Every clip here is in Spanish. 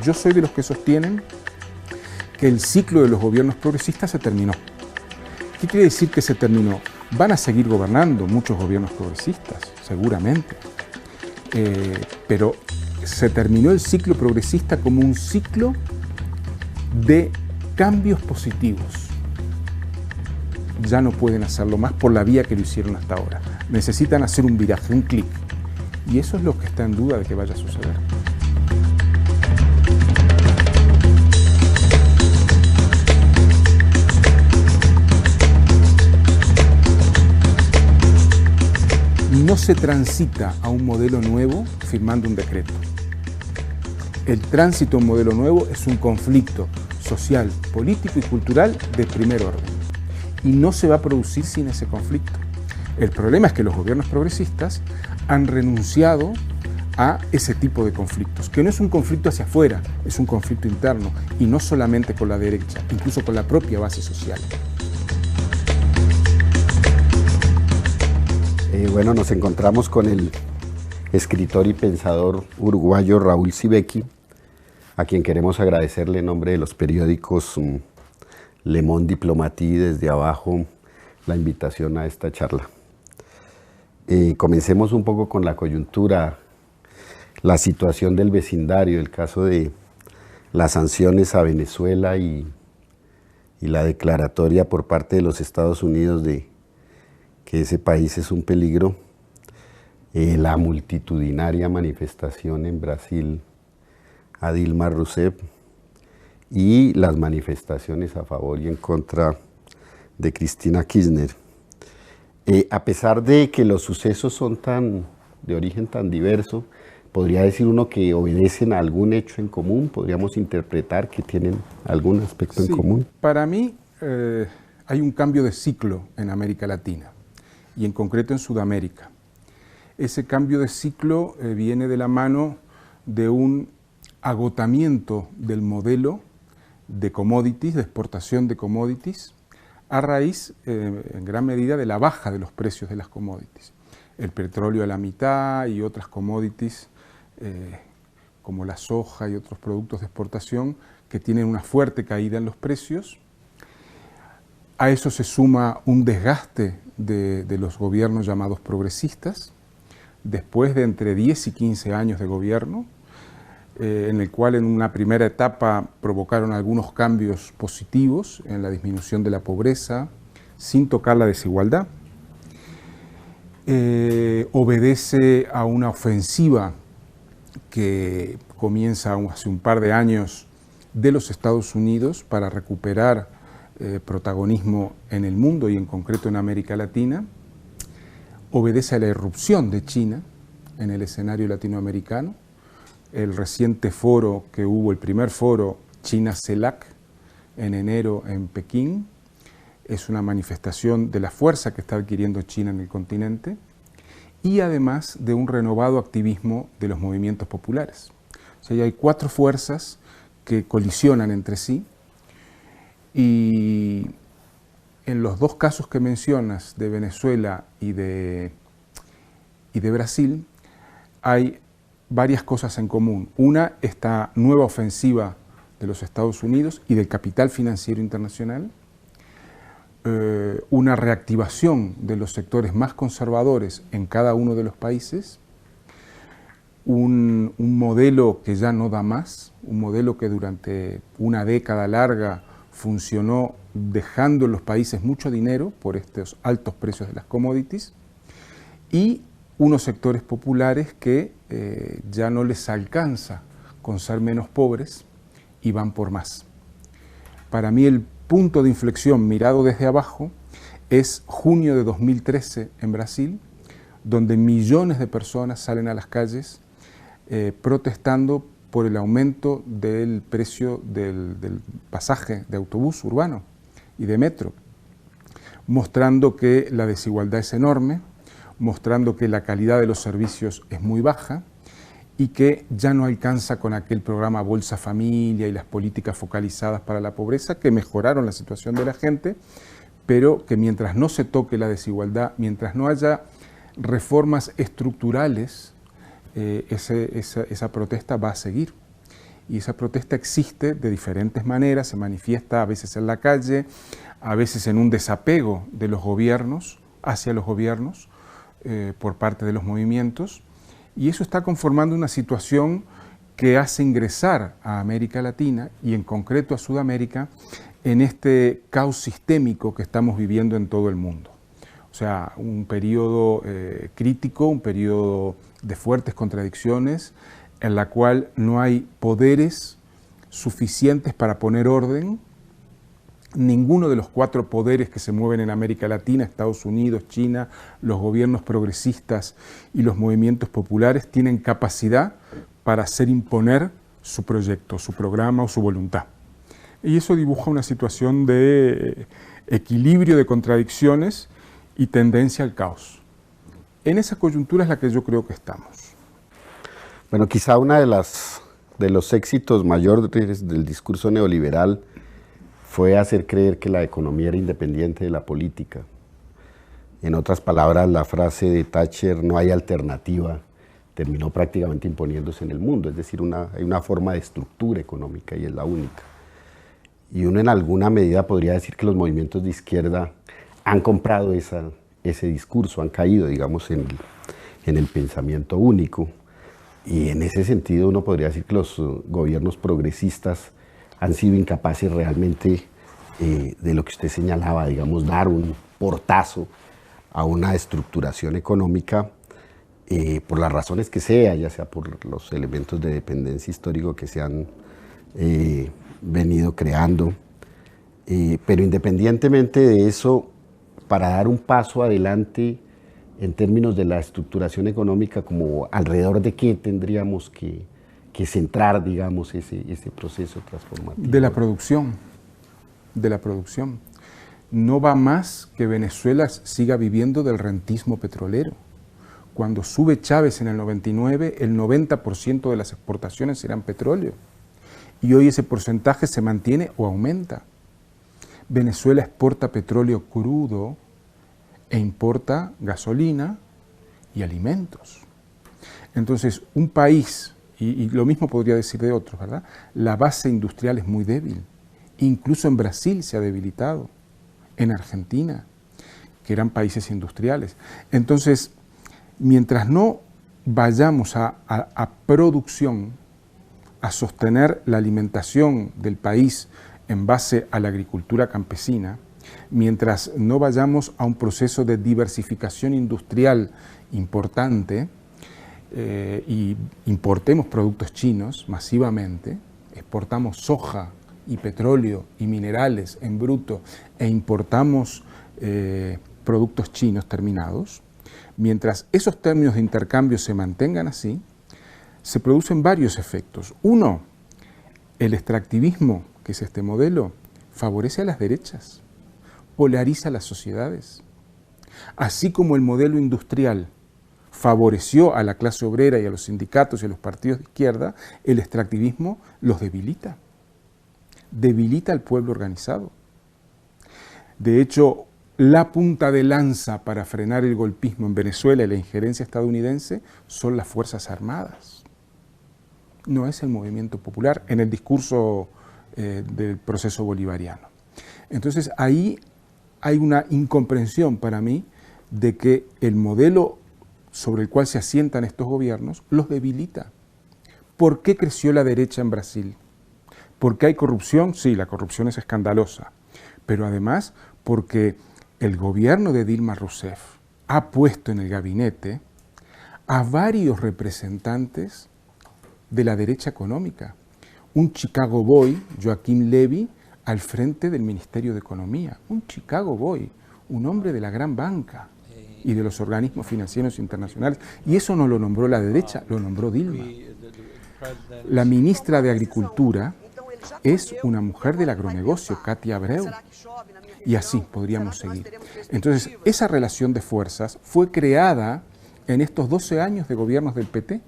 Yo soy de los que sostienen que el ciclo de los gobiernos progresistas se terminó. ¿Qué quiere decir que se terminó? Van a seguir gobernando muchos gobiernos progresistas, seguramente, pero se terminó el ciclo progresista como un ciclo de cambios positivos. Ya no pueden hacerlo más por la vía que lo hicieron hasta ahora. Necesitan hacer un viraje, un clic. Y eso es lo que está en duda de que vaya a suceder. No se transita a un modelo nuevo firmando un decreto. El tránsito a un modelo nuevo es un conflicto social, político y cultural de primer orden. Y no se va a producir sin ese conflicto. El problema es que los gobiernos progresistas han renunciado a ese tipo de conflictos, que no es un conflicto hacia afuera, es un conflicto interno, y no solamente con la derecha, incluso con la propia base social. Bueno, nos encontramos con el escritor y pensador uruguayo Raúl Sibeki, a quien queremos agradecerle en nombre de los periódicos Le Monde Diplomatique desde abajo la invitación a esta charla. Comencemos un poco con la coyuntura, la situación del vecindario, el caso de las sanciones a Venezuela y la declaratoria por parte de los Estados Unidos de que ese país es un peligro, la multitudinaria manifestación en Brasil a Dilma Rousseff y las manifestaciones a favor y en contra de Cristina Kirchner. A pesar de que los sucesos son de origen tan diverso, podría decir uno que obedecen a algún hecho en común, podríamos interpretar que tienen algún aspecto en común. Para mí hay un cambio de ciclo en América Latina y en concreto en Sudamérica. Ese cambio de ciclo viene de la mano de un agotamiento del modelo de commodities, de exportación de commodities, a raíz, en gran medida, de la baja de los precios de las commodities. El petróleo a la mitad y otras commodities, como la soja y otros productos de exportación, que tienen una fuerte caída en los precios. A eso se suma un desgaste de los gobiernos llamados progresistas, después de entre 10 y 15 años de gobierno, en el cual en una primera etapa provocaron algunos cambios positivos en la disminución de la pobreza, sin tocar la desigualdad. Obedece a una ofensiva que comienza hace un par de años de los Estados Unidos para recuperar protagonismo en el mundo y en concreto en América Latina. Obedece a la irrupción de China en el escenario latinoamericano. El reciente foro que hubo, el primer foro China-CELAC en enero en Pekín, es una manifestación de la fuerza que está adquiriendo China en el continente y además de un renovado activismo de los movimientos populares. O sea, hay 4 fuerzas que colisionan entre sí y en los 2 casos que mencionas, de Venezuela y de Brasil, hay varias cosas en común. Una, esta nueva ofensiva de los Estados Unidos y del capital financiero internacional, una reactivación de los sectores más conservadores en cada uno de los países, un modelo que ya no da más, un modelo que durante una década larga funcionó dejando en los países mucho dinero por estos altos precios de las commodities, y unos sectores populares que ya no les alcanza con ser menos pobres y van por más. Para mí el punto de inflexión mirado desde abajo es junio de 2013 en Brasil, donde millones de personas salen a las calles protestando por el aumento del precio del pasaje de autobús urbano y de metro, mostrando que la desigualdad es enorme, mostrando que la calidad de los servicios es muy baja y que ya no alcanza con aquel programa Bolsa Familia y las políticas focalizadas para la pobreza que mejoraron la situación de la gente, pero que mientras no se toque la desigualdad, mientras no haya reformas estructurales, esa protesta va a seguir. Y esa protesta existe de diferentes maneras, se manifiesta a veces en la calle, a veces en un desapego de los gobiernos hacia los gobiernos por parte de los movimientos, y eso está conformando una situación que hace ingresar a América Latina y en concreto a Sudamérica en este caos sistémico que estamos viviendo en todo el mundo. O sea, un periodo crítico, un periodo de fuertes contradicciones, en la cual no hay poderes suficientes para poner orden. Ninguno de los 4 poderes que se mueven en América Latina, Estados Unidos, China, los gobiernos progresistas y los movimientos populares, tienen capacidad para hacer imponer su proyecto, su programa o su voluntad. Y eso dibuja una situación de equilibrio de contradicciones y tendencia al caos. En esa coyuntura es la que yo creo que estamos. Bueno, quizá una de los éxitos mayores del discurso neoliberal fue hacer creer que la economía era independiente de la política. En otras palabras, la frase de Thatcher, no hay alternativa, terminó prácticamente imponiéndose en el mundo, es decir, hay una forma de estructura económica y es la única. Y uno en alguna medida podría decir que los movimientos de izquierda han comprado ese discurso, han caído, digamos, en el pensamiento único. Y en ese sentido uno podría decir que los gobiernos progresistas han sido incapaces realmente de lo que usted señalaba, digamos, dar un portazo a una estructuración económica por las razones que sea, ya sea por los elementos de dependencia histórico que se han venido creando. Pero independientemente de eso, para dar un paso adelante en términos de la estructuración económica, como alrededor de qué tendríamos que centrar, digamos, ese proceso transformativo. De la producción, de la producción. No va más que Venezuela siga viviendo del rentismo petrolero. Cuando sube Chávez en el 99, el 90% de las exportaciones eran petróleo. Y hoy ese porcentaje se mantiene o aumenta. Venezuela exporta petróleo crudo e importa gasolina y alimentos. Entonces, un país, y lo mismo podría decir de otros, ¿verdad? La base industrial es muy débil. Incluso en Brasil se ha debilitado, en Argentina, que eran países industriales. Entonces, mientras no vayamos a producción, a sostener la alimentación del país en base a la agricultura campesina, mientras no vayamos a un proceso de diversificación industrial importante y importemos productos chinos masivamente, exportamos soja y petróleo y minerales en bruto e importamos productos chinos terminados, mientras esos términos de intercambio se mantengan así, se producen varios efectos. Uno, el extractivismo, que es este modelo, favorece a las derechas, polariza las sociedades. Así como el modelo industrial favoreció a la clase obrera y a los sindicatos y a los partidos de izquierda, el extractivismo los debilita. Debilita al pueblo organizado. De hecho, la punta de lanza para frenar el golpismo en Venezuela y la injerencia estadounidense son las Fuerzas Armadas. No es el movimiento popular en el discurso del proceso bolivariano. Entonces ahí hay una incomprensión para mí de que el modelo sobre el cual se asientan estos gobiernos los debilita. ¿Por qué creció la derecha en Brasil? ¿Por qué hay corrupción? Sí, la corrupción es escandalosa, pero además porque el gobierno de Dilma Rousseff ha puesto en el gabinete a varios representantes de la derecha económica. Un Chicago Boy, Joaquín Levy, al frente del Ministerio de Economía. Un Chicago Boy, un hombre de la gran banca y de los organismos financieros internacionales. Y eso no lo nombró la derecha, lo nombró Dilma. La ministra de Agricultura es una mujer del agronegocio, Katia Abreu. Y así podríamos seguir. Entonces, esa relación de fuerzas fue creada en estos 12 años de gobiernos del PT.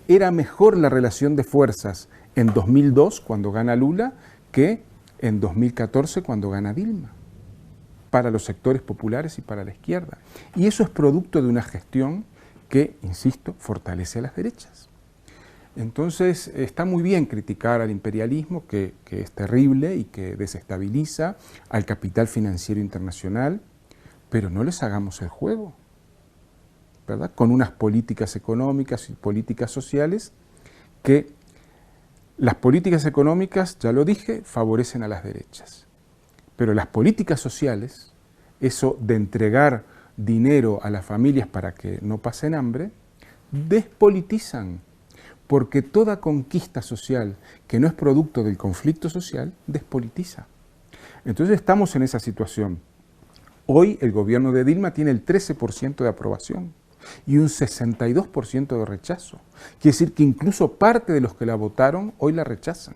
Era mejor la relación de fuerzas en 2002, cuando gana Lula, que en 2014, cuando gana Dilma, para los sectores populares y para la izquierda. Y eso es producto de una gestión que, insisto, fortalece a las derechas. Entonces está muy bien criticar al imperialismo, que es terrible y que desestabiliza al capital financiero internacional, pero no les hagamos el juego, ¿verdad? Con unas políticas económicas y políticas sociales que las políticas económicas, ya lo dije, favorecen a las derechas, pero las políticas sociales, eso de entregar dinero a las familias para que no pasen hambre, despolitizan, porque toda conquista social que no es producto del conflicto social, despolitiza. Entonces estamos en esa situación. Hoy el gobierno de Dilma tiene el 13% de aprobación y un 62% de rechazo. Quiere decir que incluso parte de los que la votaron hoy la rechazan.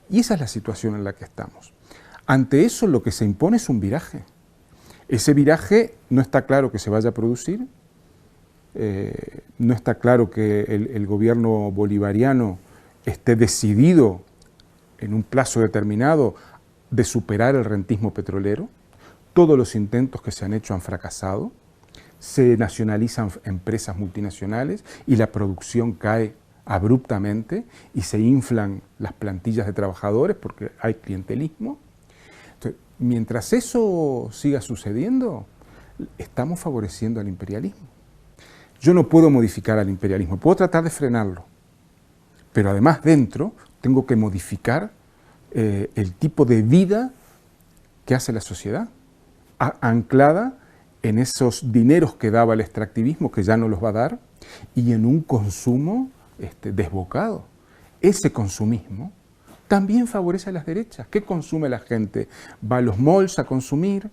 Y esa es la situación en la que estamos. Ante eso lo que se impone es un viraje. Ese viraje no está claro que se vaya a producir, no está claro que el gobierno bolivariano esté decidido en un plazo determinado de superar el rentismo petrolero. Todos los intentos que se han hecho han fracasado, se nacionalizan empresas multinacionales y la producción cae abruptamente y se inflan las plantillas de trabajadores porque hay clientelismo. Entonces, mientras eso siga sucediendo, estamos favoreciendo al imperialismo. Yo no puedo modificar al imperialismo, puedo tratar de frenarlo, pero además dentro tengo que modificar el tipo de vida que hace la sociedad, anclada en esos dineros que daba el extractivismo, que ya no los va a dar, y en un consumo desbocado. Ese consumismo también favorece a las derechas. ¿Qué consume la gente? Va a los malls a consumir,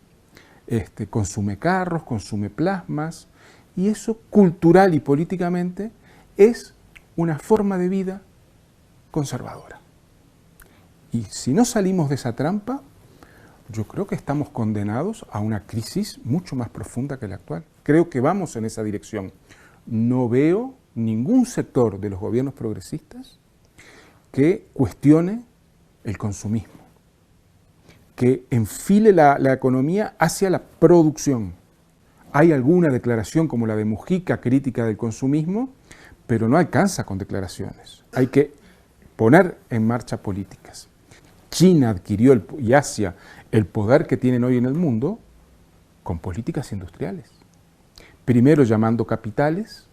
consume carros, consume plasmas, y eso cultural y políticamente es una forma de vida conservadora. Y si no salimos de esa trampa, yo creo que estamos condenados a una crisis mucho más profunda que la actual. Creo que vamos en esa dirección. No veo ningún sector de los gobiernos progresistas que cuestione el consumismo, que enfile la economía hacia la producción. Hay alguna declaración como la de Mujica, crítica del consumismo, pero no alcanza con declaraciones. Hay que poner en marcha políticas. China adquirió y Asia el poder que tienen hoy en el mundo con políticas industriales. Primero llamando capitales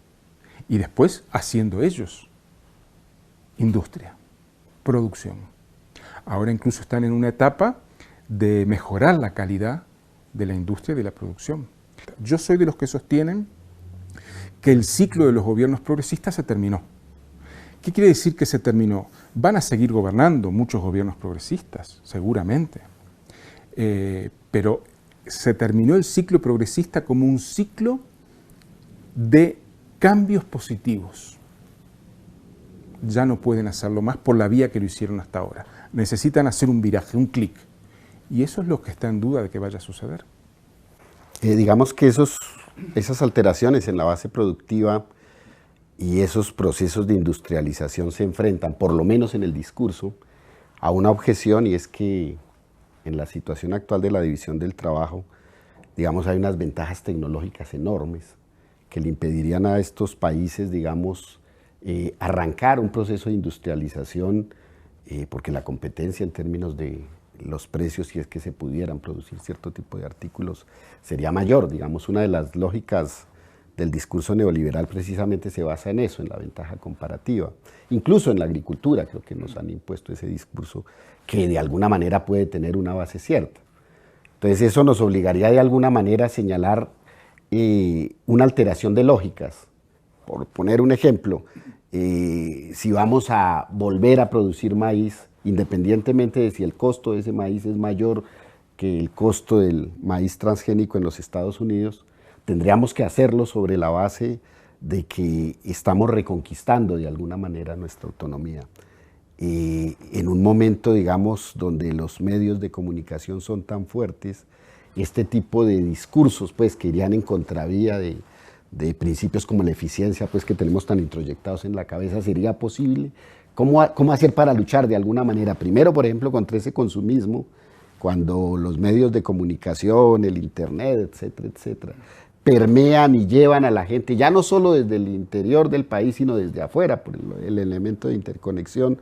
y después haciendo ellos industria, producción. Ahora incluso están en una etapa de mejorar la calidad de la industria y de la producción. Yo soy de los que sostienen que el ciclo de los gobiernos progresistas se terminó. ¿Qué quiere decir que se terminó? Van a seguir gobernando muchos gobiernos progresistas, seguramente. Pero se terminó el ciclo progresista como un ciclo de cambios positivos. Ya no pueden hacerlo más por la vía que lo hicieron hasta ahora. Necesitan hacer un viraje, un clic. Y eso es lo que está en duda de que vaya a suceder. Digamos que esas alteraciones en la base productiva y esos procesos de industrialización se enfrentan, por lo menos en el discurso, a una objeción, y es que en la situación actual de la división del trabajo, digamos, hay unas ventajas tecnológicas enormes que le impedirían a estos países, digamos, arrancar un proceso de industrialización, porque la competencia en términos de los precios, si es que se pudieran producir cierto tipo de artículos, sería mayor. Digamos, una de las lógicas del discurso neoliberal precisamente se basa en eso, en la ventaja comparativa. Incluso en la agricultura creo que nos han impuesto ese discurso que de alguna manera puede tener una base cierta. Entonces eso nos obligaría de alguna manera a señalar una alteración de lógicas. Por poner un ejemplo, si vamos a volver a producir maíz, independientemente de si el costo de ese maíz es mayor que el costo del maíz transgénico en los Estados Unidos, tendríamos que hacerlo sobre la base de que estamos reconquistando de alguna manera nuestra autonomía. En un momento, digamos, donde los medios de comunicación son tan fuertes, este tipo de discursos, pues, que irían en contravía de principios como la eficiencia, pues, que tenemos tan introyectados en la cabeza, ¿sería posible? ¿Cómo hacer para luchar de alguna manera? Primero, por ejemplo, contra ese consumismo, cuando los medios de comunicación, el internet, etcétera, etcétera, permean y llevan a la gente, ya no solo desde el interior del país, sino desde afuera, por el elemento de interconexión,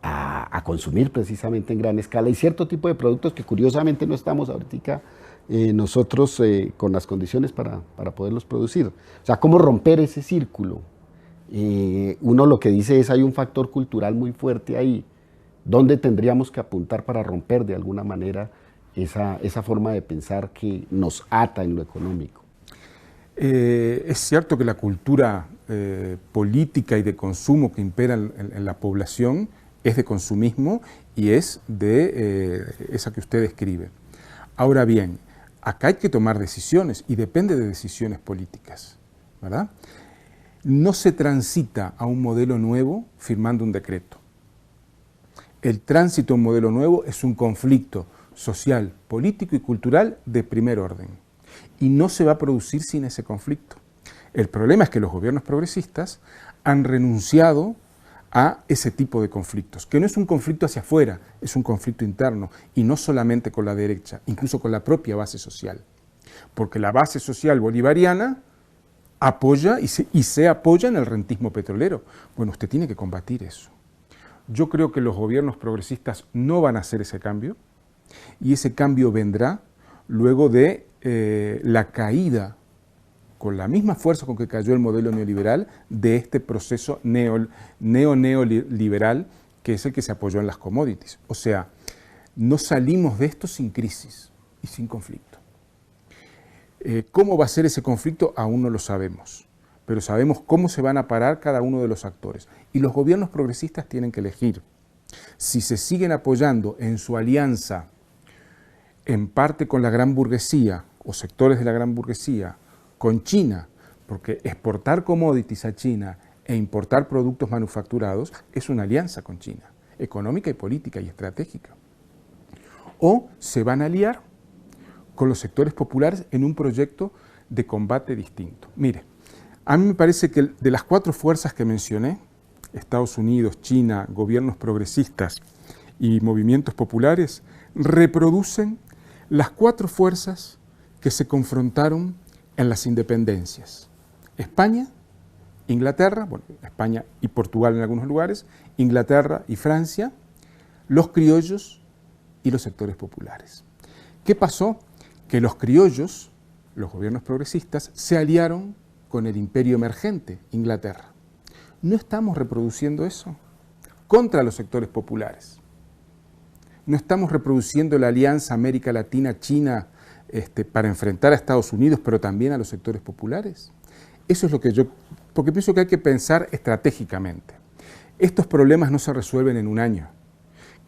a consumir precisamente en gran escala y cierto tipo de productos que curiosamente no estamos ahorita nosotros con las condiciones para poderlos producir. O sea, ¿cómo romper ese círculo? Uno lo que dice es, hay un factor cultural muy fuerte ahí. ¿Dónde tendríamos que apuntar para romper de alguna manera esa forma de pensar que nos ata en lo económico? Es cierto que la cultura política y de consumo que impera en la población es de consumismo y es de esa que usted describe. Ahora bien, acá hay que tomar decisiones y depende de decisiones políticas, ¿verdad? No se transita a un modelo nuevo firmando un decreto. El tránsito a un modelo nuevo es un conflicto social, político y cultural de primer orden. Y no se va a producir sin ese conflicto. El problema es que los gobiernos progresistas han renunciado a ese tipo de conflictos, que no es un conflicto hacia afuera, es un conflicto interno, y no solamente con la derecha, incluso con la propia base social. Porque la base social bolivariana apoya y se apoya en el rentismo petrolero. Bueno, usted tiene que combatir eso. Yo creo que los gobiernos progresistas no van a hacer ese cambio, y ese cambio vendrá luego de la caída, con la misma fuerza con que cayó el modelo neoliberal, de este proceso neoliberal que es el que se apoyó en las commodities. O sea, no salimos de esto sin crisis y sin conflicto. ¿Cómo va a ser ese conflicto? Aún no lo sabemos, pero sabemos cómo se van a parar cada uno de los actores. Y los gobiernos progresistas tienen que elegir si se siguen apoyando en su alianza en parte con la gran burguesía o sectores de la gran burguesía, con China, porque exportar commodities a China e importar productos manufacturados es una alianza con China, económica y política y estratégica. O se van a aliar con los sectores populares en un proyecto de combate distinto. Mire, a mí me parece que de las cuatro fuerzas que mencioné, Estados Unidos, China, gobiernos progresistas y movimientos populares, reproducen las cuatro fuerzas que se confrontaron en las independencias. España, Inglaterra, bueno, España y Portugal en algunos lugares, Inglaterra y Francia, los criollos y los sectores populares. ¿Qué pasó? Que los criollos, los gobiernos progresistas, se aliaron con el imperio emergente, Inglaterra. ¿No estamos reproduciendo eso? Contra los sectores populares. ¿No estamos reproduciendo la alianza América Latina-China para enfrentar a Estados Unidos, pero también a los sectores populares? Eso es lo que porque pienso que hay que pensar estratégicamente. Estos problemas no se resuelven en un año.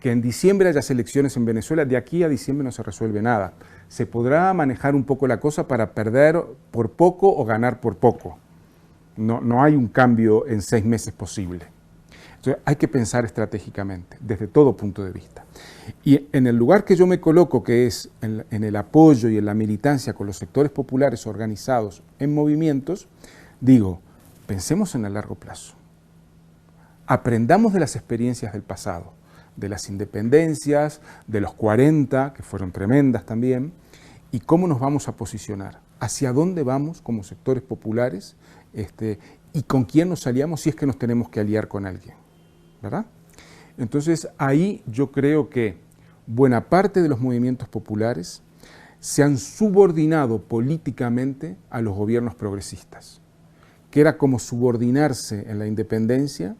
Que en diciembre haya elecciones en Venezuela, de aquí a diciembre no se resuelve nada. Se podrá manejar un poco la cosa para perder por poco o ganar por poco. No hay un cambio en 6 meses posible. Entonces hay que pensar estratégicamente, desde todo punto de vista. Y en el lugar que yo me coloco, que es en el apoyo y en la militancia con los sectores populares organizados en movimientos, digo, pensemos en el largo plazo. Aprendamos de las experiencias del pasado, de las independencias, de los 40, que fueron tremendas también, y cómo nos vamos a posicionar, hacia dónde vamos como sectores populares, y con quién nos aliamos si es que nos tenemos que aliar con alguien, ¿verdad? Entonces ahí yo creo que buena parte de los movimientos populares se han subordinado políticamente a los gobiernos progresistas, que era como subordinarse en la independencia,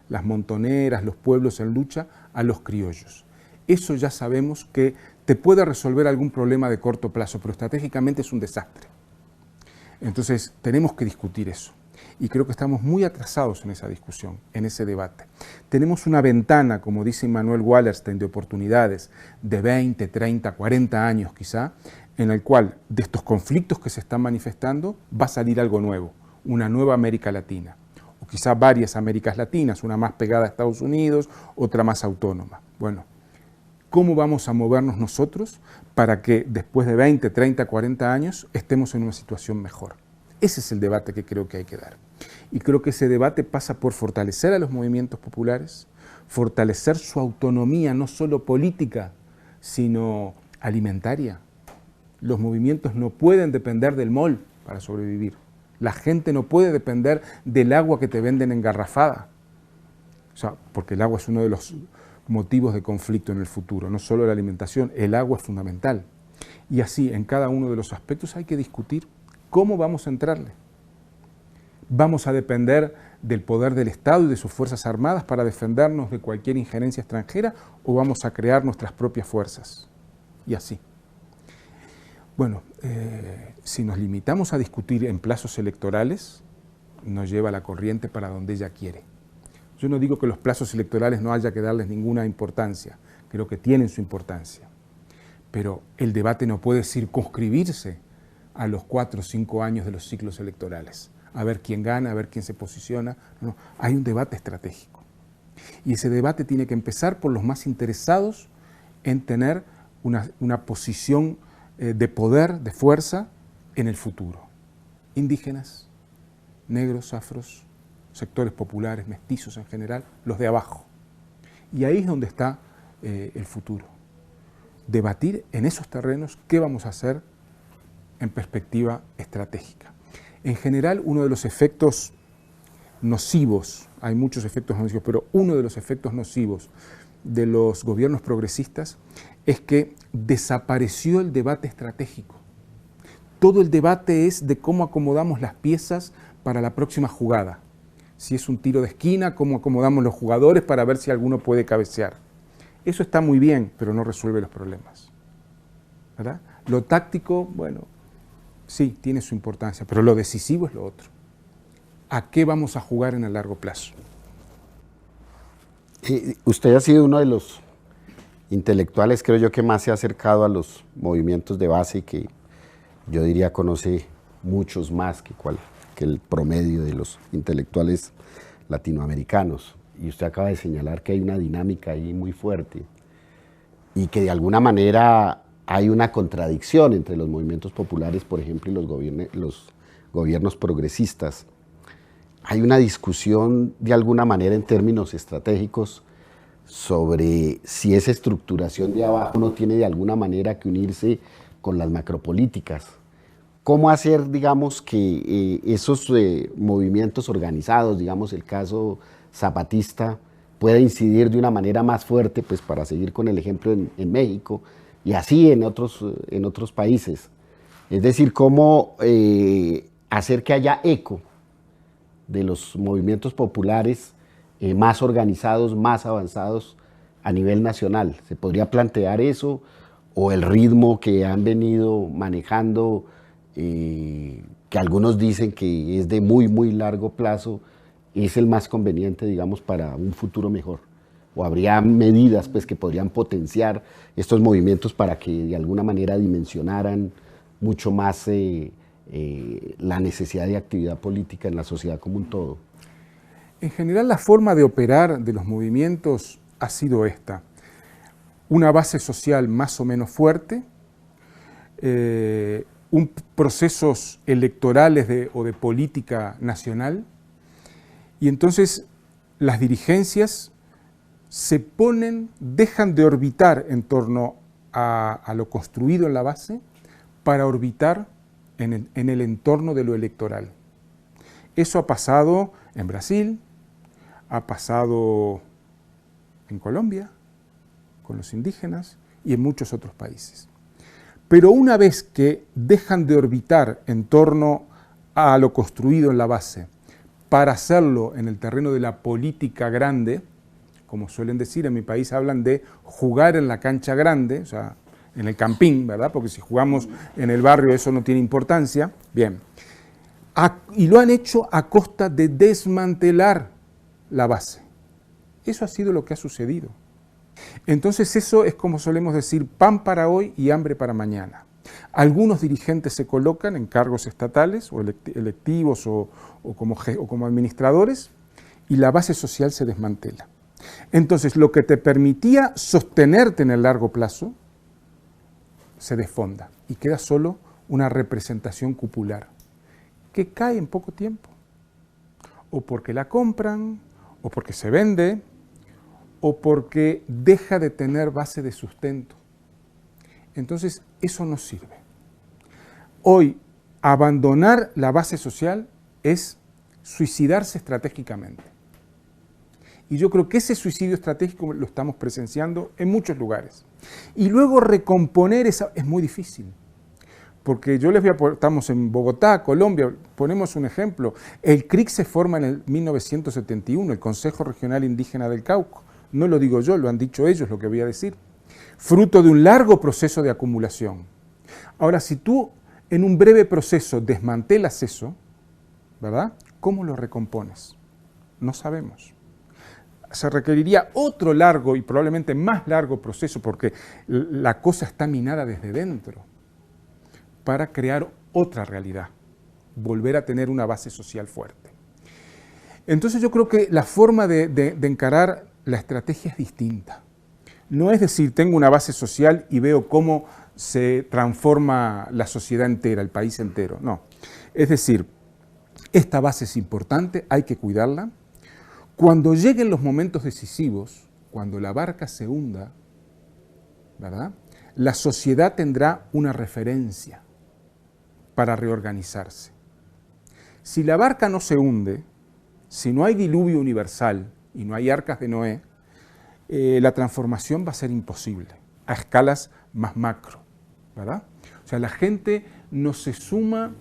las montoneras, los pueblos en lucha, a los criollos. Eso ya sabemos que te puede resolver algún problema de corto plazo, pero estratégicamente es un desastre. Entonces tenemos que discutir eso. Y creo que estamos muy atrasados en esa discusión, en ese debate. Tenemos una ventana, como dice Immanuel Wallerstein, de oportunidades de 20, 30, 40 años quizá, en el cual de estos conflictos que se están manifestando va a salir algo nuevo, una nueva América Latina, o quizá varias Américas Latinas, una más pegada a Estados Unidos, otra más autónoma. Bueno, ¿cómo vamos a movernos nosotros para que después de 20, 30, 40 años estemos en una situación mejor? Ese es el debate que creo que hay que dar. Y creo que ese debate pasa por fortalecer a los movimientos populares, fortalecer su autonomía, no solo política, sino alimentaria. Los movimientos no pueden depender del MOL para sobrevivir. La gente no puede depender del agua que te venden engarrafada. O sea, porque el agua es uno de los motivos de conflicto en el futuro, no solo la alimentación, el agua es fundamental. Y así, en cada uno de los aspectos hay que discutir cómo vamos a entrarle. ¿Vamos a depender del poder del Estado y de sus Fuerzas Armadas para defendernos de cualquier injerencia extranjera o vamos a crear nuestras propias fuerzas? Y así. Bueno, si nos limitamos a discutir en plazos electorales, nos lleva la corriente para donde ella quiere. Yo no digo que los plazos electorales no haya que darles ninguna importancia, creo que tienen su importancia, pero el debate no puede circunscribirse a los 4 o 5 años de los ciclos electorales, a ver quién gana, a ver quién se posiciona. No, hay un debate estratégico. Y ese debate tiene que empezar por los más interesados en tener una posición de poder, de fuerza en el futuro. Indígenas, negros, afros, sectores populares, mestizos en general, los de abajo. Y ahí es donde está el futuro. Debatir en esos terrenos qué vamos a hacer en perspectiva estratégica. En general, uno de los efectos nocivos, hay muchos efectos nocivos, pero uno de los efectos nocivos de los gobiernos progresistas es que desapareció el debate estratégico. Todo el debate es de cómo acomodamos las piezas para la próxima jugada. Si es un tiro de esquina, cómo acomodamos los jugadores para ver si alguno puede cabecear. Eso está muy bien, pero no resuelve los problemas, ¿verdad? Lo táctico, bueno, sí, tiene su importancia, pero lo decisivo es lo otro. ¿A qué vamos a jugar en el largo plazo? Usted ha sido uno de los intelectuales, creo yo, que más se ha acercado a los movimientos de base y que yo diría conoce muchos más que el promedio de los intelectuales latinoamericanos. Y usted acaba de señalar que hay una dinámica ahí muy fuerte y que de alguna manera hay una contradicción entre los movimientos populares, por ejemplo, y los gobiernos progresistas. Hay una discusión de alguna manera en términos estratégicos sobre si esa estructuración de abajo no tiene de alguna manera que unirse con las macropolíticas. ¿Cómo hacer, digamos, que esos movimientos organizados, digamos el caso zapatista, pueda incidir de una manera más fuerte, pues para seguir con el ejemplo en México y así en otros países? Es decir, cómo hacer que haya eco de los movimientos populares más organizados, más avanzados a nivel nacional. ¿Se podría plantear eso? ¿O el ritmo que han venido manejando, que algunos dicen que es de muy, muy largo plazo, es el más conveniente, digamos, para un futuro mejor? ¿O habría medidas pues, que podrían potenciar estos movimientos para que de alguna manera dimensionaran mucho más la necesidad de actividad política en la sociedad como un todo? En general, la forma de operar de los movimientos ha sido esta. Una base social más o menos fuerte, procesos electorales o de política nacional, y entonces las dirigencias se dejan de orbitar en torno a lo construido en la base para orbitar en el entorno de lo electoral. Eso ha pasado en Brasil, ha pasado en Colombia, con los indígenas y en muchos otros países. Pero una vez que dejan de orbitar en torno a lo construido en la base para hacerlo en el terreno de la política grande, como suelen decir, en mi país hablan de jugar en la cancha grande, o sea, en el campín, ¿verdad? Porque si jugamos en el barrio eso no tiene importancia. Bien. Y lo han hecho a costa de desmantelar la base. Eso ha sido lo que ha sucedido. Entonces eso es, como solemos decir, pan para hoy y hambre para mañana. Algunos dirigentes se colocan en cargos estatales o electivos o como administradores y la base social se desmantela. Entonces lo que te permitía sostenerte en el largo plazo se desfonda y queda solo una representación cupular que cae en poco tiempo, o porque la compran, o porque se vende, o porque deja de tener base de sustento. Entonces, eso no sirve. Hoy abandonar la base social es suicidarse estratégicamente. Y yo creo que ese suicidio estratégico lo estamos presenciando en muchos lugares. Y luego recomponer esa es muy difícil. Porque yo les voy a estamos en Bogotá, Colombia, ponemos un ejemplo. El CRIC se forma en el 1971, el Consejo Regional Indígena del Cauca. No lo digo yo, lo han dicho ellos, lo que voy a decir. Fruto de un largo proceso de acumulación. Ahora, si tú en un breve proceso desmantelas eso, ¿verdad? ¿Cómo lo recompones? No sabemos. Se requeriría otro largo y probablemente más largo proceso porque la cosa está minada desde dentro para crear otra realidad, volver a tener una base social fuerte. Entonces yo creo que la forma de encarar la estrategia es distinta. No es decir, tengo una base social y veo cómo se transforma la sociedad entera, el país entero. No. Es decir, esta base es importante, hay que cuidarla. Cuando lleguen los momentos decisivos, cuando la barca se hunda, ¿verdad? La sociedad tendrá una referencia para reorganizarse. Si la barca no se hunde, si no hay diluvio universal y no hay arcas de Noé, la transformación va a ser imposible, a escalas más macro, ¿verdad? O sea, la gente no se suma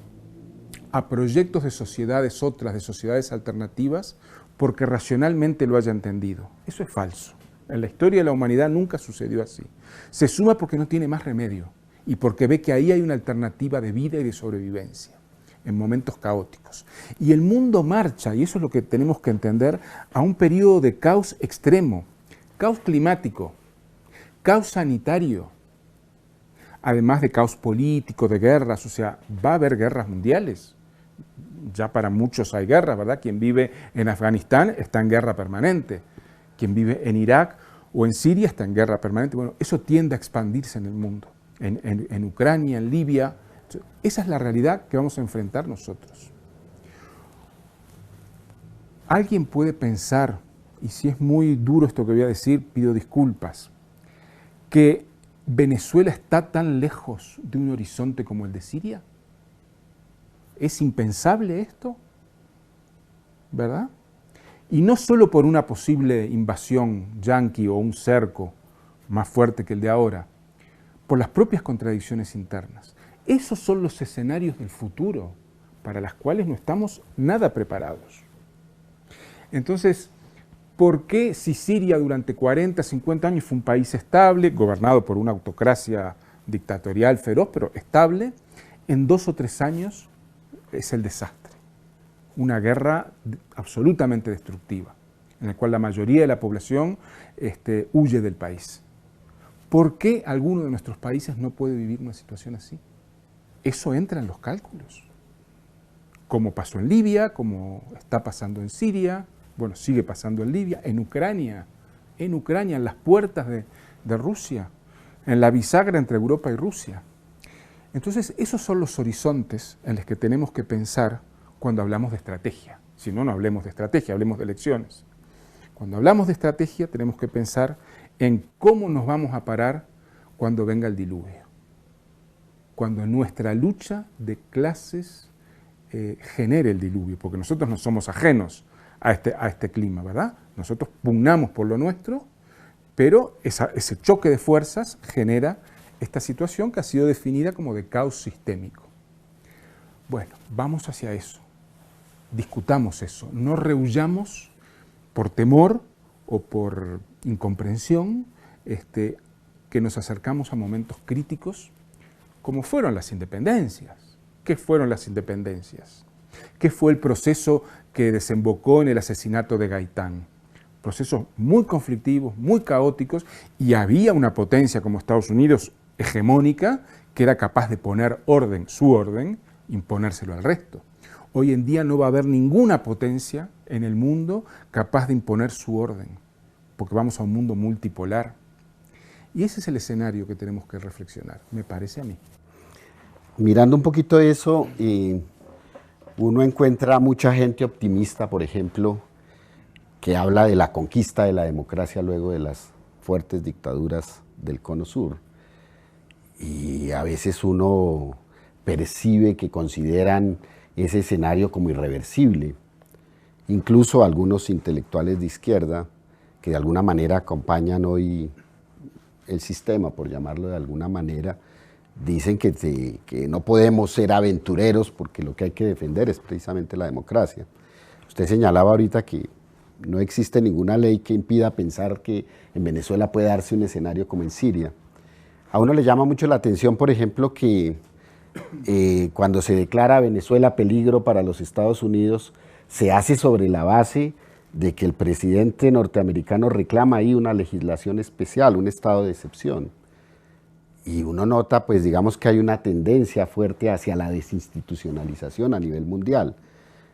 a proyectos de sociedades otras, de sociedades alternativas, porque racionalmente lo haya entendido. Eso es falso. En la historia de la humanidad nunca sucedió así. Se suma porque no tiene más remedio y porque ve que ahí hay una alternativa de vida y de sobrevivencia en momentos caóticos. Y el mundo marcha, y eso es lo que tenemos que entender, a un periodo de caos extremo, caos climático, caos sanitario, además de caos político, de guerras, o sea, va a haber guerras mundiales. Ya para muchos hay guerra, ¿verdad? Quien vive en Afganistán está en guerra permanente. Quien vive en Irak o en Siria está en guerra permanente. Bueno, eso tiende a expandirse en el mundo, en Ucrania, en Libia. Esa es la realidad que vamos a enfrentar nosotros. Alguien puede pensar, y si es muy duro esto que voy a decir, pido disculpas, que Venezuela está tan lejos de un horizonte como el de Siria. ¿Es impensable esto? ¿Verdad? Y no solo por una posible invasión yanqui o un cerco más fuerte que el de ahora, por las propias contradicciones internas. Esos son los escenarios del futuro para los cuales no estamos nada preparados. Entonces, ¿por qué si Siria durante 40, 50 años fue un país estable, gobernado por una autocracia dictatorial feroz, pero estable, en 2 o 3 años es el desastre? Una guerra absolutamente destructiva, en la cual la mayoría de la población huye del país. ¿Por qué alguno de nuestros países no puede vivir una situación así? Eso entra en los cálculos. Como pasó en Libia, como está pasando en Siria, bueno, sigue pasando en Libia, en Ucrania, en las puertas de Rusia, en la bisagra entre Europa y Rusia. Entonces, esos son los horizontes en los que tenemos que pensar cuando hablamos de estrategia. Si no, no hablemos de estrategia, hablemos de elecciones. Cuando hablamos de estrategia, tenemos que pensar en cómo nos vamos a parar cuando venga el diluvio. Cuando nuestra lucha de clases genere el diluvio, porque nosotros no somos ajenos a este clima, ¿verdad? Nosotros pugnamos por lo nuestro, pero ese choque de fuerzas genera esta situación que ha sido definida como de caos sistémico. Bueno, vamos hacia eso, discutamos eso, no rehuyamos por temor o por incomprensión que nos acercamos a momentos críticos como fueron las independencias. ¿Qué fueron las independencias? ¿Qué fue el proceso que desembocó en el asesinato de Gaitán? Procesos muy conflictivos, muy caóticos, y había una potencia como Estados Unidos hegemónica que era capaz de poner orden, su orden, imponérselo al resto. Hoy en día no va a haber ninguna potencia en el mundo capaz de imponer su orden, porque vamos a un mundo multipolar. Y ese es el escenario que tenemos que reflexionar, me parece a mí. Mirando un poquito eso, uno encuentra mucha gente optimista, por ejemplo, que habla de la conquista de la democracia luego de las fuertes dictaduras del Cono Sur. Y a veces uno percibe, que consideran ese escenario como irreversible. Incluso algunos intelectuales de izquierda, que de alguna manera acompañan hoy el sistema, por llamarlo de alguna manera, dicen que no podemos ser aventureros porque lo que hay que defender es precisamente la democracia. Usted señalaba ahorita que no existe ninguna ley que impida pensar que en Venezuela puede darse un escenario como en Siria. A uno le llama mucho la atención, por ejemplo, que cuando se declara Venezuela peligro para los Estados Unidos, se hace sobre la base de que el presidente norteamericano reclama ahí una legislación especial, un estado de excepción. Y uno nota, pues digamos que hay una tendencia fuerte hacia la desinstitucionalización a nivel mundial.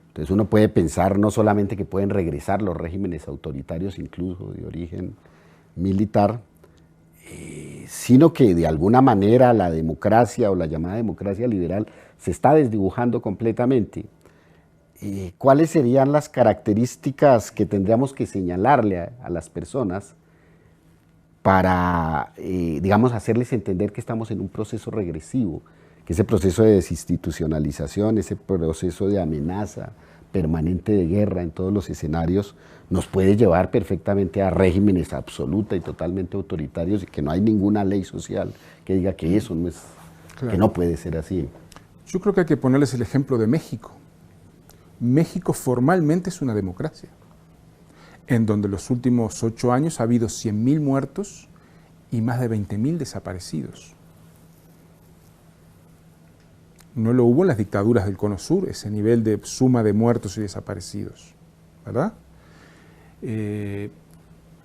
Entonces uno puede pensar no solamente que pueden regresar los regímenes autoritarios, incluso de origen militar, sino que de alguna manera la democracia o la llamada democracia liberal se está desdibujando completamente. ¿Cuáles serían las características que tendríamos que señalarle a las personas para, digamos, hacerles entender que estamos en un proceso regresivo, que ese proceso de desinstitucionalización, ese proceso de amenaza permanente de guerra en todos los escenarios, nos puede llevar perfectamente a regímenes absoluta y totalmente autoritarios y que no hay ninguna ley social que diga que eso no es, claro, que no puede ser así? Yo creo que hay que ponerles el ejemplo de México. México formalmente es una democracia, en donde los últimos 8 años ha habido 100.000 muertos y más de 20.000 desaparecidos. No lo hubo en las dictaduras del Cono Sur, ese nivel de suma de muertos y desaparecidos, ¿verdad?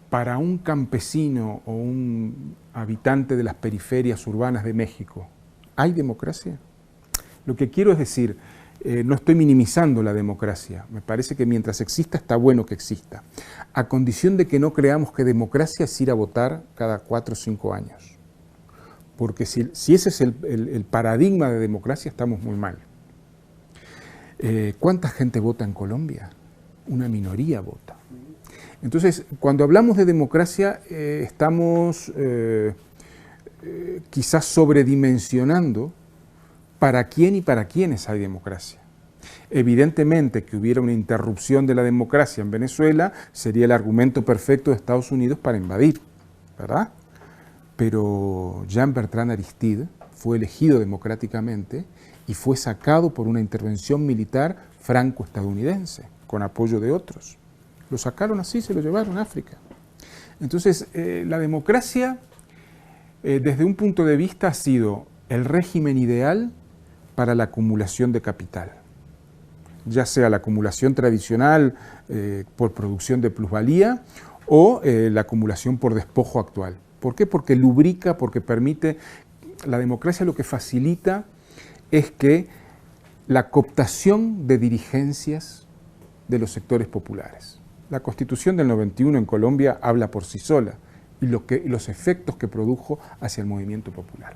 Para un campesino o un habitante de las periferias urbanas de México, ¿hay democracia? Lo que quiero es decir, no estoy minimizando la democracia, me parece que mientras exista está bueno que exista, a condición de que no creamos que democracia es ir a votar cada 4 o 5 años. Porque si ese es el paradigma de democracia, estamos muy mal. ¿Cuánta gente vota en Colombia? Una minoría vota. Entonces, cuando hablamos de democracia, estamos quizás sobredimensionando para quién y para quiénes hay democracia. Evidentemente que hubiera una interrupción de la democracia en Venezuela sería el argumento perfecto de Estados Unidos para invadir, ¿verdad? Pero Jean-Bertrand Aristide fue elegido democráticamente y fue sacado por una intervención militar franco-estadounidense, con apoyo de otros. Lo sacaron así, se lo llevaron a África. Entonces, la democracia, desde un punto de vista, ha sido el régimen ideal para la acumulación de capital, ya sea la acumulación tradicional por producción de plusvalía o la acumulación por despojo actual. ¿Por qué? Porque lubrica, porque permite. La democracia lo que facilita es que la cooptación de dirigencias de los sectores populares. La Constitución del 91 en Colombia habla por sí sola y los efectos que produjo hacia el movimiento popular.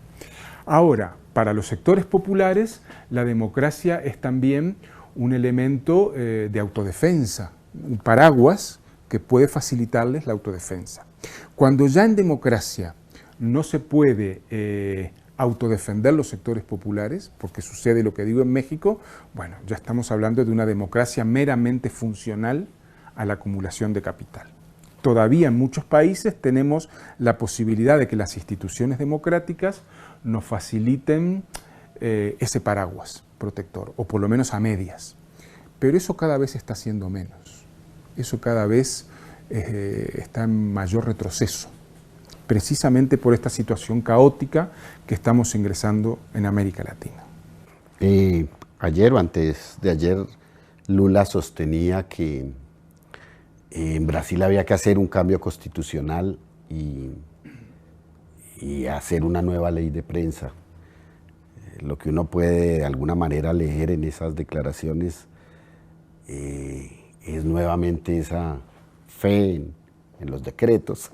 Ahora, para los sectores populares, la democracia es también un elemento de autodefensa, un paraguas que puede facilitarles la autodefensa. Cuando ya en democracia no se puede autodefender los sectores populares, porque sucede lo que digo en México, bueno, ya estamos hablando de una democracia meramente funcional a la acumulación de capital. Todavía en muchos países tenemos la posibilidad de que las instituciones democráticas nos faciliten ese paraguas protector, o por lo menos a medias. Pero eso cada vez está siendo menos. Eso cada vez está en mayor retroceso, precisamente por esta situación caótica que estamos ingresando en América Latina. Ayer o antes de ayer, Lula sostenía que en Brasil había que hacer un cambio constitucional y hacer una nueva ley de prensa. Lo que uno puede de alguna manera leer en esas declaraciones es nuevamente esa fe en los decretos,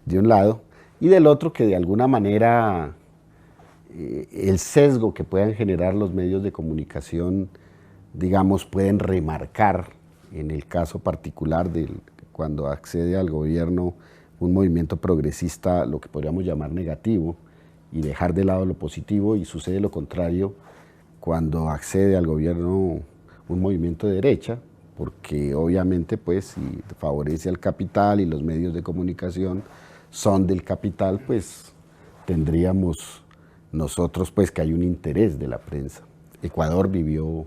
de un lado, y del otro que de alguna manera el sesgo que puedan generar los medios de comunicación, digamos, pueden remarcar en el caso particular de cuando accede al gobierno un movimiento progresista, lo que podríamos llamar negativo, y dejar de lado lo positivo, y sucede lo contrario cuando accede al gobierno un movimiento de derecha, porque obviamente pues si favorece al capital y los medios de comunicación son del capital, pues tendríamos nosotros pues que hay un interés de la prensa. Ecuador vivió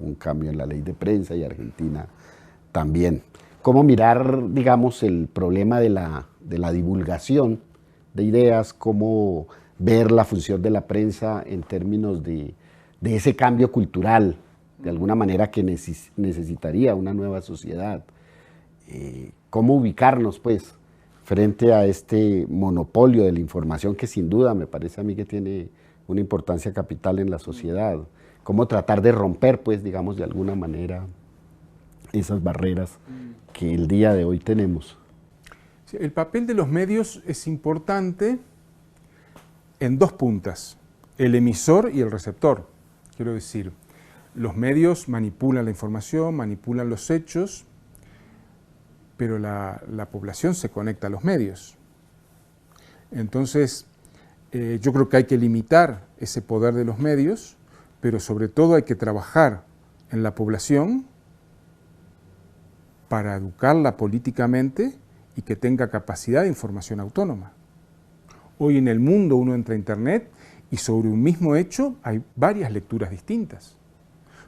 un cambio en la ley de prensa y Argentina también. ¿Cómo mirar, digamos, el problema de la divulgación de ideas? ¿Cómo ver la función de la prensa en términos de ese cambio cultural, de alguna manera que necesitaría una nueva sociedad? ¿Cómo ubicarnos, pues, frente a este monopolio de la información que sin duda me parece a mí que tiene una importancia capital en la sociedad? ¿Cómo tratar de romper, pues, digamos, de alguna manera esas barreras que el día de hoy tenemos? Sí, el papel de los medios es importante en dos puntas, el emisor y el receptor. Quiero decir, los medios manipulan la información, manipulan los hechos, pero la población se conecta a los medios. Entonces, yo creo que hay que limitar ese poder de los medios, pero sobre todo hay que trabajar en la población para educarla políticamente y que tenga capacidad de información autónoma. Hoy en el mundo uno entra a Internet y sobre un mismo hecho hay varias lecturas distintas.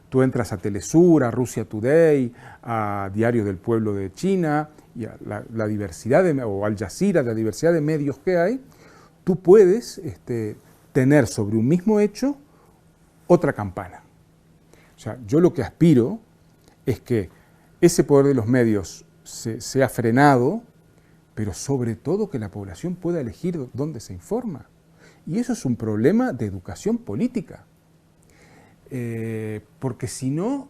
Tú entras a Telesur, a Russia Today, a Diario del Pueblo de China, y a la diversidad, o Al Jazeera, la diversidad de medios que hay, tú puedes tener sobre un mismo hecho otra campana. O sea, yo lo que aspiro es que ese poder de los medios sea frenado, pero sobre todo que la población pueda elegir dónde se informa. Y eso es un problema de educación política. Porque si no,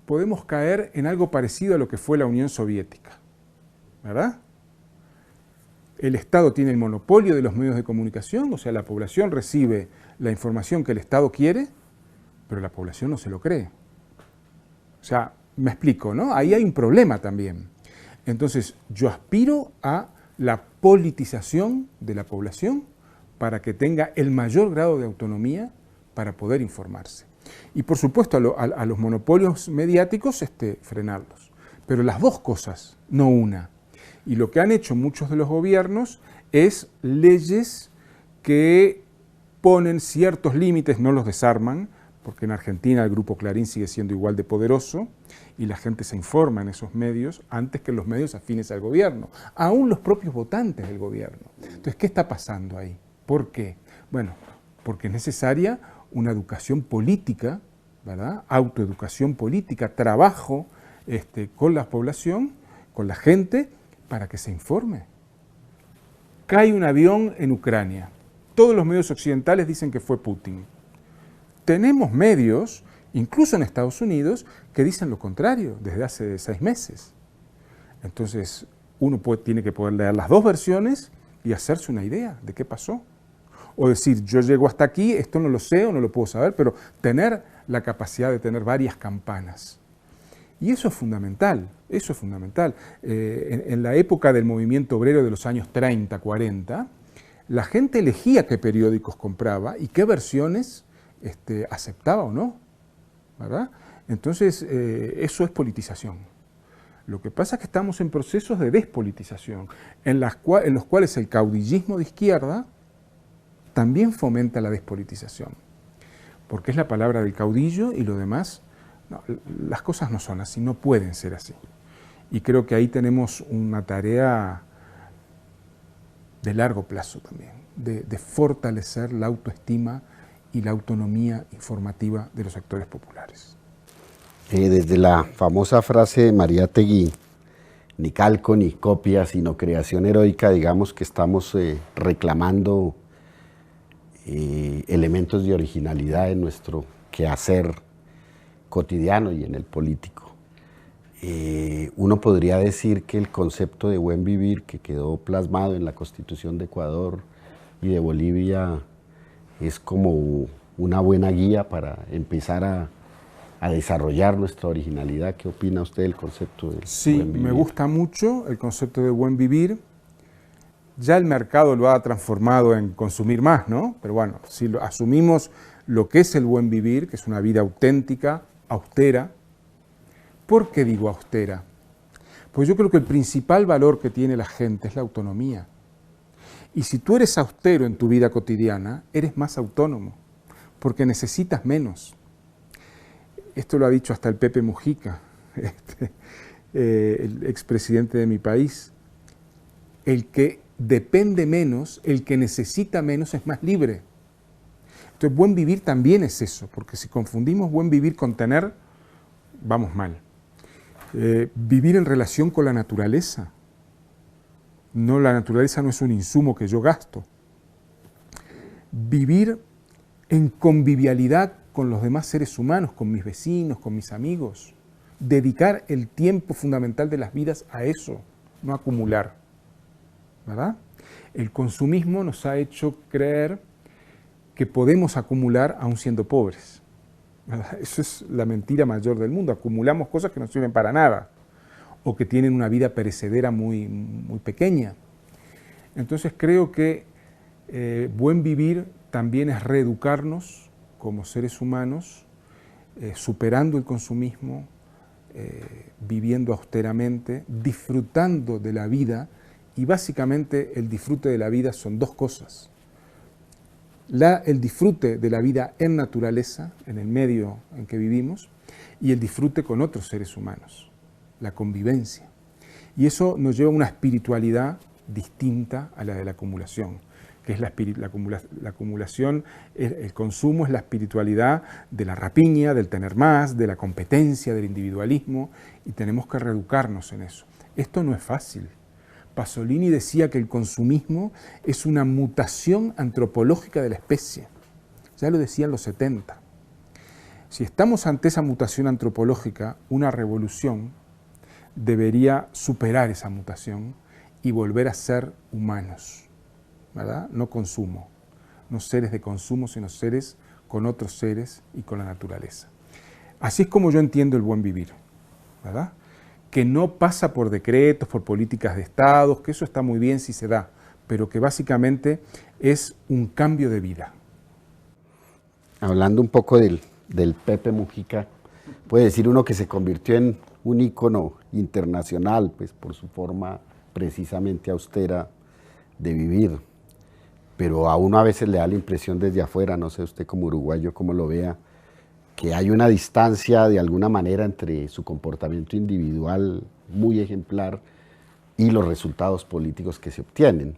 podemos caer en algo parecido a lo que fue la Unión Soviética, ¿verdad? El Estado tiene el monopolio de los medios de comunicación, o sea, la población recibe la información que el Estado quiere, pero la población no se lo cree. O sea, me explico, ¿no? Ahí hay un problema también. Entonces, yo aspiro a la politización de la población para que tenga el mayor grado de autonomía para poder informarse. Y por supuesto a los monopolios mediáticos frenarlos. Pero las dos cosas, no una. Y lo que han hecho muchos de los gobiernos es leyes que ponen ciertos límites, no los desarman, porque en Argentina el Grupo Clarín sigue siendo igual de poderoso y la gente se informa en esos medios antes que los medios afines al gobierno, aún los propios votantes del gobierno. Entonces, ¿qué está pasando ahí? ¿Por qué? Bueno, porque es necesaria una educación política, ¿verdad? Autoeducación política, trabajo con la población, con la gente, para que se informe. Cae un avión en Ucrania. Todos los medios occidentales dicen que fue Putin. Tenemos medios, incluso en Estados Unidos, que dicen lo contrario desde hace 6 meses. Entonces, uno tiene que poder leer las dos versiones y hacerse una idea de qué pasó. O decir, yo llego hasta aquí, esto no lo sé o no lo puedo saber, pero tener la capacidad de tener varias campanas. Y eso es fundamental, eso es fundamental. En la época del movimiento obrero de los años 30, 40, la gente elegía qué periódicos compraba y qué versiones aceptaba o no, ¿verdad? Entonces, eso es politización. Lo que pasa es que estamos en procesos de despolitización, en los cuales el caudillismo de izquierda también fomenta la despolitización, porque es la palabra del caudillo y lo demás, no, las cosas no son así, no pueden ser así. Y creo que ahí tenemos una tarea de largo plazo también, de fortalecer la autoestima y la autonomía informativa de los actores populares. Desde la famosa frase de Mariátegui, ni calco ni copia, sino creación heroica, digamos que estamos reclamando elementos de originalidad en nuestro quehacer cotidiano y en el político. Uno podría decir que el concepto de buen vivir que quedó plasmado en la Constitución de Ecuador y de Bolivia es como una buena guía para empezar a desarrollar nuestra originalidad. ¿Qué opina usted del concepto de Sí, buen vivir? Me gusta mucho el concepto de buen vivir. Ya el mercado lo ha transformado en consumir más, ¿no? Pero bueno, si asumimos lo que es el buen vivir, que es una vida auténtica, austera. ¿Por qué digo austera? Pues yo creo que el principal valor que tiene la gente es la autonomía. Y si tú eres austero en tu vida cotidiana, eres más autónomo, porque necesitas menos. Esto lo ha dicho hasta el Pepe Mujica, el expresidente de mi país. El que depende menos, el que necesita menos es más libre. Entonces, buen vivir también es eso, porque si confundimos buen vivir con tener, vamos mal. Vivir en relación con la naturaleza. No, la naturaleza no es un insumo que yo gasto. Vivir en convivialidad con los demás seres humanos, con mis vecinos, con mis amigos. Dedicar el tiempo fundamental de las vidas a eso, no acumular. ¿Verdad? El consumismo nos ha hecho creer que podemos acumular aún siendo pobres. ¿Verdad? Eso es la mentira mayor del mundo. Acumulamos cosas que no sirven para nada o que tienen una vida perecedera muy, muy pequeña. Entonces creo que buen vivir también es reeducarnos como seres humanos, superando el consumismo, viviendo austeramente, disfrutando de la vida, y básicamente el disfrute de la vida son dos cosas. El disfrute de la vida en naturaleza, en el medio en que vivimos, y el disfrute con otros seres humanos, la convivencia. Y eso nos lleva a una espiritualidad distinta a la de la acumulación, que es la acumulación, el consumo es la espiritualidad de la rapiña, del tener más, de la competencia, del individualismo, y tenemos que reeducarnos en eso. Esto no es fácil. Pasolini decía que el consumismo es una mutación antropológica de la especie. Ya lo decía en los 70. Si estamos ante esa mutación antropológica, una revolución debería superar esa mutación y volver a ser humanos, ¿verdad? No consumo, no seres de consumo, sino seres con otros seres y con la naturaleza. Así es como yo entiendo el buen vivir, ¿verdad? Que no pasa por decretos, por políticas de Estado, que eso está muy bien si se da, pero que básicamente es un cambio de vida. Hablando un poco del Pepe Mujica, puede decir uno que se convirtió en un ícono internacional, pues por su forma precisamente austera de vivir, pero a uno a veces le da la impresión desde afuera, no sé usted como uruguayo cómo lo vea, que hay una distancia de alguna manera entre su comportamiento individual muy ejemplar y los resultados políticos que se obtienen.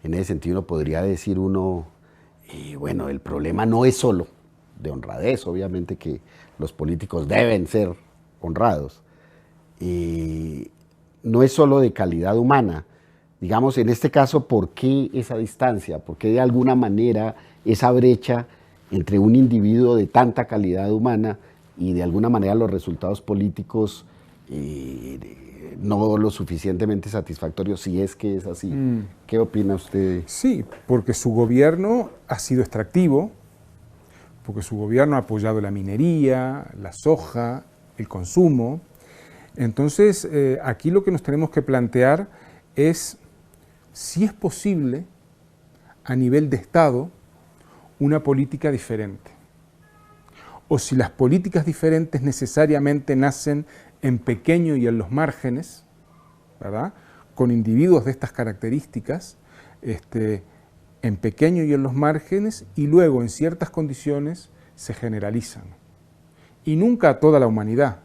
En ese sentido podría decir uno, bueno, el problema no es solo de honradez, obviamente que los políticos deben ser honrados, no es solo de calidad humana. Digamos, en este caso, ¿por qué esa distancia? ¿Por qué de alguna manera esa brecha entre un individuo de tanta calidad humana y de alguna manera los resultados políticos no lo suficientemente satisfactorios, si es que es así? ¿Qué opina usted? Sí, porque su gobierno ha sido extractivo, porque su gobierno ha apoyado la minería, la soja, el consumo. Entonces, aquí lo que nos tenemos que plantear es si es posible, a nivel de Estado, una política diferente. O si las políticas diferentes necesariamente nacen en pequeño y en los márgenes, ¿verdad? Con individuos de estas características, en pequeño y en los márgenes, y luego en ciertas condiciones se generalizan. Y nunca a toda la humanidad,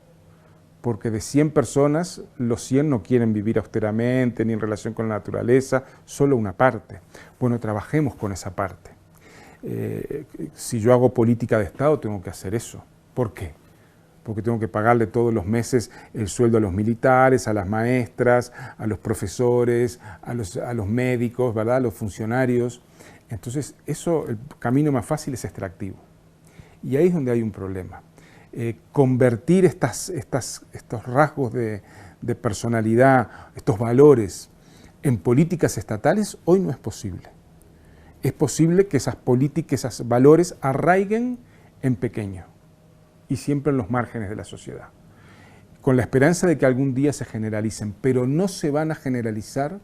porque de 100 personas, los 100 no quieren vivir austeramente ni en relación con la naturaleza, solo una parte. Bueno, trabajemos con esa parte. Si yo hago política de Estado, tengo que hacer eso. ¿Por qué? Porque tengo que pagarle todos los meses el sueldo a los militares, a las maestras, a los profesores, a los médicos, ¿verdad? A los funcionarios. Entonces, el camino más fácil es extractivo. Y ahí es donde hay un problema. Convertir estos rasgos de personalidad, estos valores, en políticas estatales, hoy no es posible. Es posible que esas políticas, esos valores arraiguen en pequeño y siempre en los márgenes de la sociedad, con la esperanza de que algún día se generalicen, pero no se van a generalizar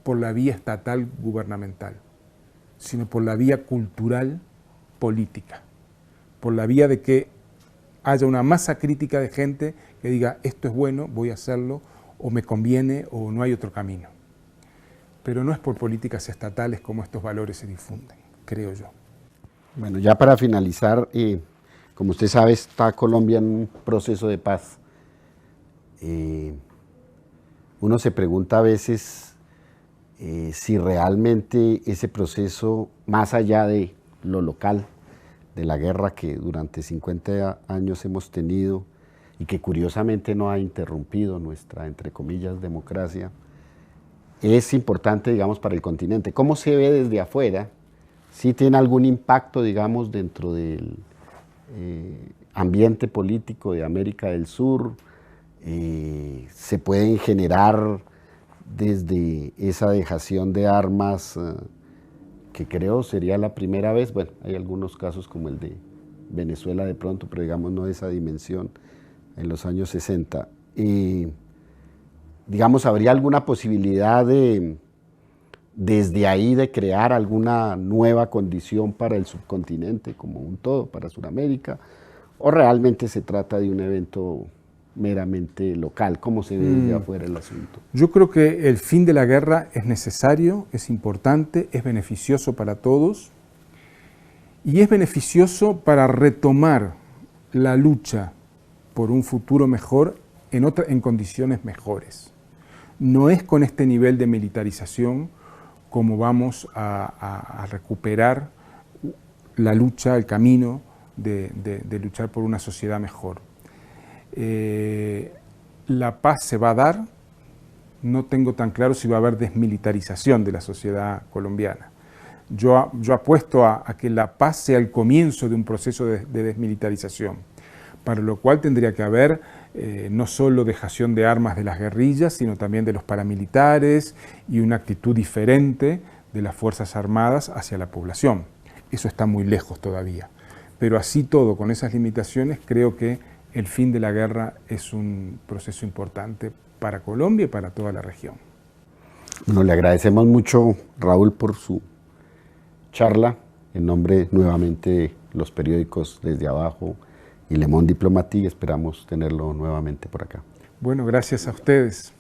por la vía estatal gubernamental, sino por la vía cultural política. por la vía de que haya una masa crítica de gente que diga esto es bueno, voy a hacerlo, o me conviene, o no hay otro camino. Pero no es por políticas estatales como estos valores se difunden, creo yo. Bueno, ya para finalizar, como usted sabe, está Colombia en un proceso de paz. Uno se pregunta a veces si realmente ese proceso, más allá de lo local, de la guerra que durante 50 años hemos tenido y que curiosamente no ha interrumpido nuestra, entre comillas, democracia, es importante, digamos, para el continente. ¿Cómo se ve desde afuera? ¿Sí tiene algún impacto, digamos, dentro del ambiente político de América del Sur? ¿Se pueden generar desde esa dejación de armas, que creo sería la primera vez? Bueno, hay algunos casos como el de Venezuela de pronto, pero digamos no de esa dimensión, en los años 60. Digamos, ¿habría alguna posibilidad de, desde ahí, de crear alguna nueva condición para el subcontinente como un todo, para Sudamérica? ¿O realmente se trata de un evento meramente local? ¿Cómo se ve desde afuera el asunto? Yo creo que el fin de la guerra es necesario, es importante, es beneficioso para todos y es beneficioso para retomar la lucha por un futuro mejor en condiciones mejores. No es con este nivel de militarización como vamos a recuperar la lucha, el camino de luchar por una sociedad mejor. La paz se va a dar, no tengo tan claro si va a haber desmilitarización de la sociedad colombiana. Yo apuesto a que la paz sea el comienzo de un proceso de desmilitarización, para lo cual tendría que haber no solo dejación de armas de las guerrillas, sino también de los paramilitares y una actitud diferente de las Fuerzas Armadas hacia la población. Eso está muy lejos todavía. Pero así todo, con esas limitaciones, creo que el fin de la guerra es un proceso importante para Colombia y para toda la región. Bueno, le agradecemos mucho, Raúl, por su charla, en nombre nuevamente de los periódicos Desde Abajo y Le Monde Diplomatique. Esperamos tenerlo nuevamente por acá. Bueno, gracias a ustedes.